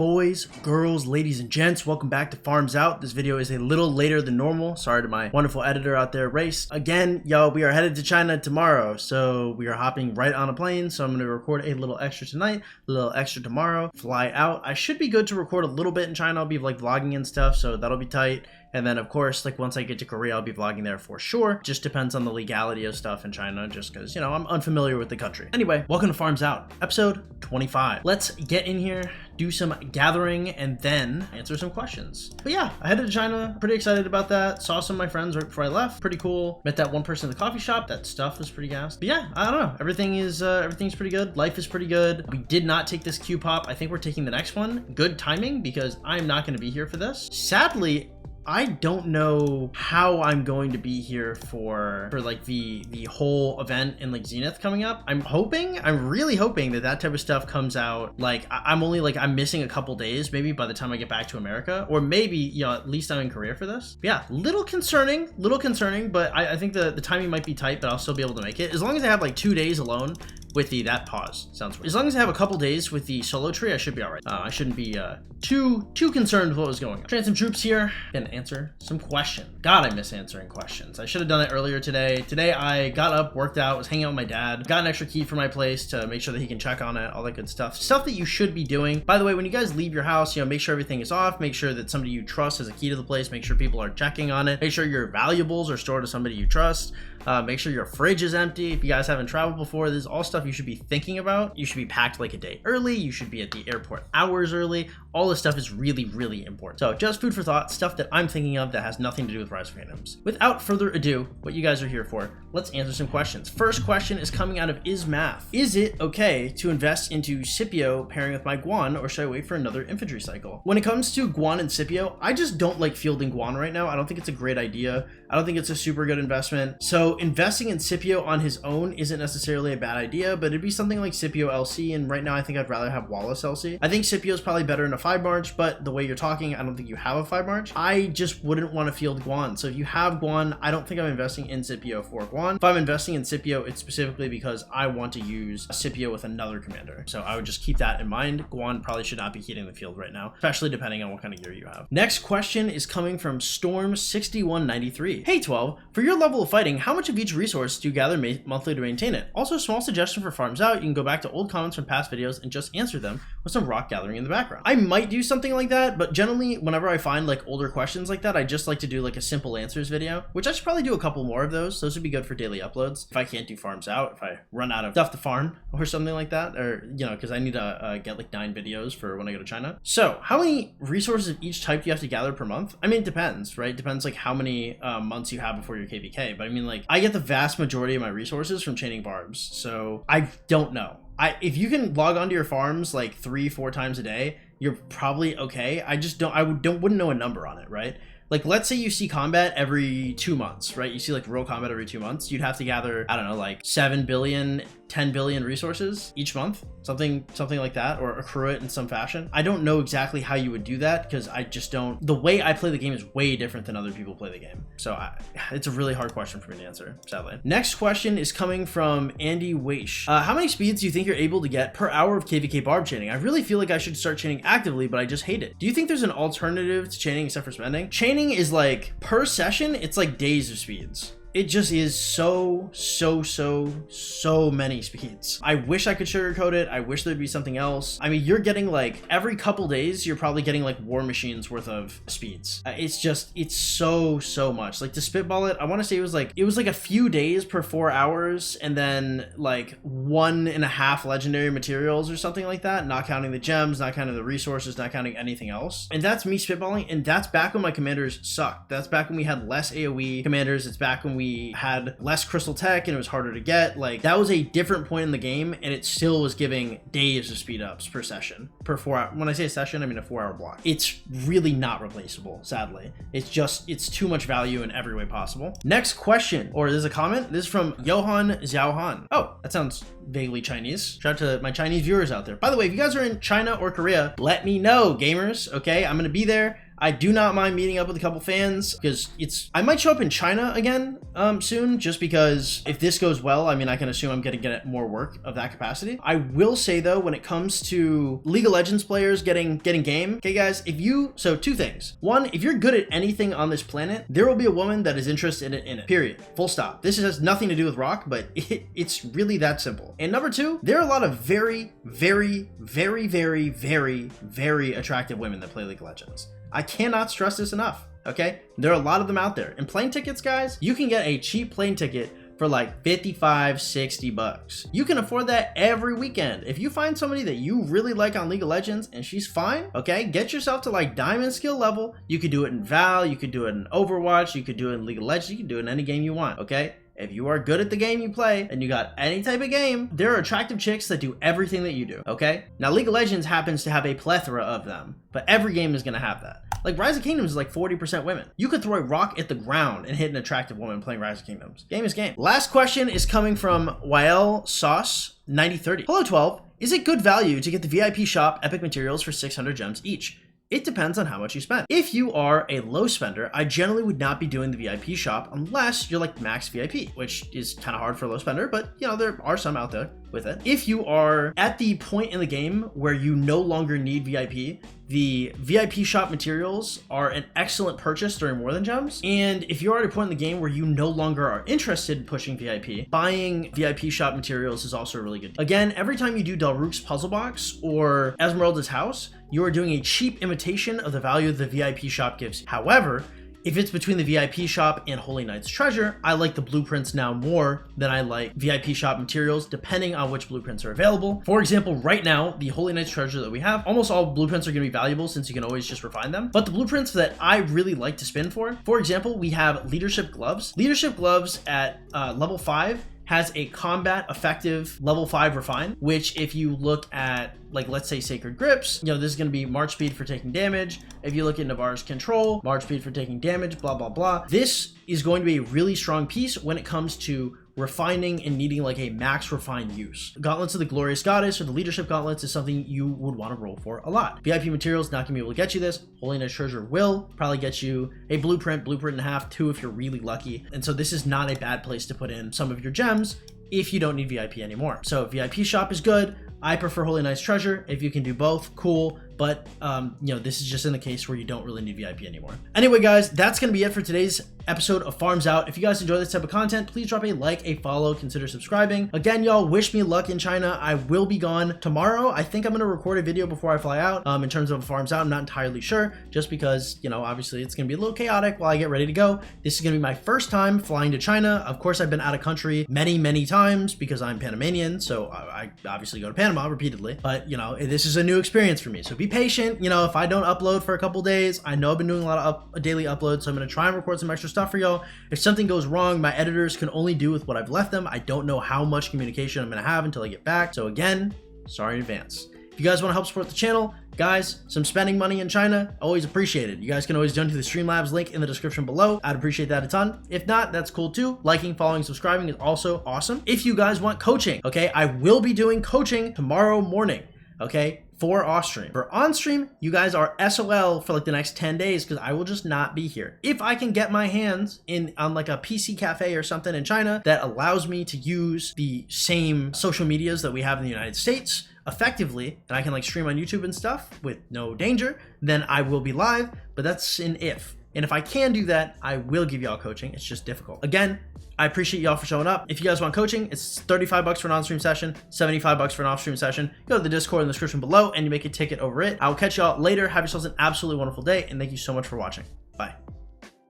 Boys, girls, ladies, and gents, welcome back to Farms Out. This video is a little later than normal. Sorry to my wonderful editor out there, Race. Again, we are headed to China tomorrow, so we are hopping right on a plane. So I'm going to record a little extra tonight, a little extra tomorrow, fly out. I should be good to record a little bit in China. I'll be like vlogging and stuff, so that'll be tight. And then, of course, like once I get to Korea, I'll be vlogging there for sure. Just depends on the legality of stuff in China, just because, I'm unfamiliar with the country. Anyway, welcome to Farms Out, episode 25. Let's get in here, do some gathering, and then answer some questions. But yeah, I headed to China. Pretty excited about that. Saw some of my friends right before I left. Pretty cool. Met that one person in the coffee shop. That stuff was pretty gas. But yeah, I don't know. Everything's pretty good. Life is pretty good. We did not take this Q pop. I think we're taking the next one. Good timing because I'm not going to be here for this. Sadly, I don't know how I'm going to be here for like the whole event in like Zenith coming up. I'm really hoping that type of stuff comes out. Like I'm missing a couple days maybe by the time I get back to America, or maybe, at least I'm in Korea for this. But yeah, little concerning, but I think the timing might be tight, but I'll still be able to make it. As long as I have like 2 days alone with that pause. Sounds weird. As long as I have a couple days with the solo tree, I should be all right. I shouldn't be too concerned with what was going on. Train some troops here and answer some questions. God, I miss answering questions. I should have done it earlier today. Today I got up, worked out, was hanging out with my dad, got an extra key for my place to make sure that he can check on it, all that good stuff. Stuff that you should be doing. By the way, when you guys leave your house, make sure everything is off, make sure that somebody you trust has a key to the place, make sure people are checking on it, make sure your valuables are stored to somebody you trust. Make sure your fridge is empty. If you guys haven't traveled before, this is all stuff you should be thinking about. You should be packed like a day early. You should be at the airport hours early. All this stuff is really, really important. So just food for thought, stuff that I'm thinking of that has nothing to do with Rise of Kingdoms. Without further ado, what you guys are here for, let's answer some questions. First question is coming out of Ismath. Is it okay to invest into Cpio pairing with my Guan, or should I wait for another infantry cycle? When it comes to Guan and Cpio, I just don't like fielding Guan right now. I don't think it's a great idea. I don't think it's a super good investment. So investing in Cpio on his own isn't necessarily a bad idea, but it'd be something like Cpio LC, and right now I think I'd rather have Wallace LC. I think Cpio is probably better in a 5 March, but the way you're talking, I don't think you have a 5 March. I just wouldn't want to field Guan. So if you have Guan, I don't think I'm investing in Cpio for Guan. If I'm investing in Cpio, it's specifically because I want to use Cpio with another commander. So I would just keep that in mind. Guan probably should not be heating the field right now, especially depending on what kind of gear you have. Next question is coming from Storm6193. Hey 12, for your level of fighting, how much of each resource do you gather monthly to maintain it? Also, a small suggestion for Farms Out, you can go back to old comments from past videos and just answer them with some rock gathering in the background. I might do something like that, but generally whenever I find like older questions like that, I just like to do like a simple answers video, which I should probably do a couple more of those. Those would be good for daily uploads. If I can't do Farms Out, if I run out of stuff to farm or something like that, or because I need to get like 9 videos for when I go to China. So how many resources of each type do you have to gather per month? I mean, it depends, right? Depends like how many months you have before your KvK, but I mean, like, I get the vast majority of my resources from chaining barbs, so I don't know. If you can log onto your farms like 3-4 times a day, you're probably okay. I wouldn't know a number on it, right? Like, let's say you see combat every 2 months, right? You see like real combat every 2 months. You'd have to gather, I don't know, like 7 billion, 10 billion resources each month, something like that, or accrue it in some fashion. I don't know exactly how you would do that because I just don't. The way I play the game is way different than other people play the game. So it's a really hard question for me to answer, sadly. Next question is coming from Andy Weish. How many speeds do you think you're able to get per hour of KvK Barb chaining? I really feel like I should start chaining actively, but I just hate it. Do you think there's an alternative to chaining except for spending? Chaining is like per session, it's like days of speeds. It just is so many speeds. I wish I could sugarcoat it. I wish there'd be something else. I mean, you're getting like every couple days, you're probably getting like War Machines worth of speeds. It's so much. Like to spitball it, I want to say it was like a few days per 4 hours, and then like 1.5 legendary materials or something like that, not counting the gems, not counting the resources, not counting anything else. And that's me spitballing, and that's back when my commanders sucked. That's back when we had less AoE commanders. It's back when we had less crystal tech and it was harder to get. Like, that was a different point in the game, and it still was giving days of speed ups per session, per 4 hour. When I say a session, I mean a 4 hour block. It's really not replaceable, sadly. It's too much value in every way possible. Next question, or there's a comment. This is from Johan Xiaohan. Oh, that sounds vaguely Chinese. Shout out to my Chinese viewers out there. By the way, if you guys are in China or Korea, let me know, gamers. Okay, I'm gonna be there. I do not mind meeting up with a couple fans because I might show up in China again soon, just because if this goes well, I mean, I can assume I'm gonna get more work of that capacity. I will say though, when it comes to League of Legends players getting game, okay guys, so two things. One, if you're good at anything on this planet, there will be a woman that is interested in it, period. Full stop. This has nothing to do with Rock, but it's really that simple. And number two, there are a lot of very, very, very, very, very, very attractive women that play League of Legends. I cannot stress this enough, okay? There are a lot of them out there. And plane tickets, guys, you can get a cheap plane ticket for like 55, 60 bucks. You can afford that every weekend. If you find somebody that you really like on League of Legends and she's fine, okay, get yourself to like diamond skill level. You could do it in Val, you could do it in Overwatch, you could do it in League of Legends, you can do it in any game you want, okay? If you are good at the game you play and you got any type of game, there are attractive chicks that do everything that you do, okay? Now, League of Legends happens to have a plethora of them, but every game is gonna have that. Like Rise of Kingdoms is like 40% women. You could throw a rock at the ground and hit an attractive woman playing Rise of Kingdoms. Game is game. Last question is coming from Wael Sauce 9030. Hello 12, is it good value to get the VIP shop epic materials for 600 gems each? It depends on how much you spend. If you are a low spender, I generally would not be doing the VIP shop unless you're like max VIP, which is kind of hard for a low spender, but you know, there are some out there with it. If you are at the point in the game where you no longer need VIP, the VIP shop materials are an excellent purchase during More Than Gems. And if you're at a point in the game where you no longer are interested in pushing VIP, buying VIP shop materials is also a really good deal. Again, every time you do Dalruk's Puzzle Box or Esmeralda's House, you are doing a cheap imitation of the value the VIP shop gives you. However, if it's between the VIP shop and Holy Knight's Treasure, I like the blueprints now more than I like VIP shop materials, depending on which blueprints are available. For example, right now, the Holy Knight's Treasure that we have, almost all blueprints are going to be valuable since you can always just refine them. But the blueprints that I really like to spin for example, we have Leadership Gloves. Leadership Gloves at level 5 has a combat effective level 5 refine, which if you look at, like, let's say Sacred Grips, you know, this is going to be March speed for taking damage. If you look at Navarre's Control, March speed for taking damage, blah, blah, blah. This is going to be a really strong piece when it comes to refining and needing like a max refine use. Gauntlets of the Glorious Goddess or the Leadership Gauntlets is something you would want to roll for a lot. VIP materials not gonna be able to get you this. Holy Knight's Treasure will probably get you a blueprint and a half, 2 if you're really lucky. And so this is not a bad place to put in some of your gems if you don't need VIP anymore. So VIP shop is good. I prefer Holy Knight's Treasure. If you can do both, cool. But, you know, this is just in the case where you don't really need VIP anymore. Anyway, guys, that's going to be it for today's episode of Farms Out. If you guys enjoy this type of content, please drop a like, a follow, consider subscribing. Again, y'all, wish me luck in China. I will be gone tomorrow. I think I'm going to record a video before I fly out. In terms of Farms Out, I'm not entirely sure, just because, you know, obviously it's going to be a little chaotic while I get ready to go. This is going to be my first time flying to China. Of course, I've been out of country many, many times because I'm Panamanian, so I obviously go to Panama repeatedly. But, you know, this is a new experience for me, so be patient. You know, if I don't upload for a couple days, I know I've been doing a lot of daily uploads, so I'm going to try and record some extra stuff for y'all. If something goes wrong, my editors can only do with what I've left them. I don't know how much communication I'm going to have until I get back. So again, sorry in advance. If you guys want to help support the channel, guys, some spending money in China, always appreciated. You guys can always donate to the Streamlabs link in the description below. I'd appreciate that a ton. If not, that's cool too. Liking, following, subscribing is also awesome. If you guys want coaching, okay, I will be doing coaching tomorrow morning, okay, for off stream. For on stream, you guys are SOL for like the next 10 days because I will just not be here. If I can get my hands on like a PC cafe or something in China that allows me to use the same social medias that we have in the United States effectively, and I can like stream on YouTube and stuff with no danger, then I will be live, but that's an if. And if I can do that, I will give y'all coaching. It's just difficult. Again, I appreciate y'all for showing up. If you guys want coaching, it's 35 bucks for an on-stream session, 75 bucks for an off-stream session. Go to the Discord in the description below and you make a ticket over it. I'll catch y'all later. Have yourselves an absolutely wonderful day, and thank you so much for watching.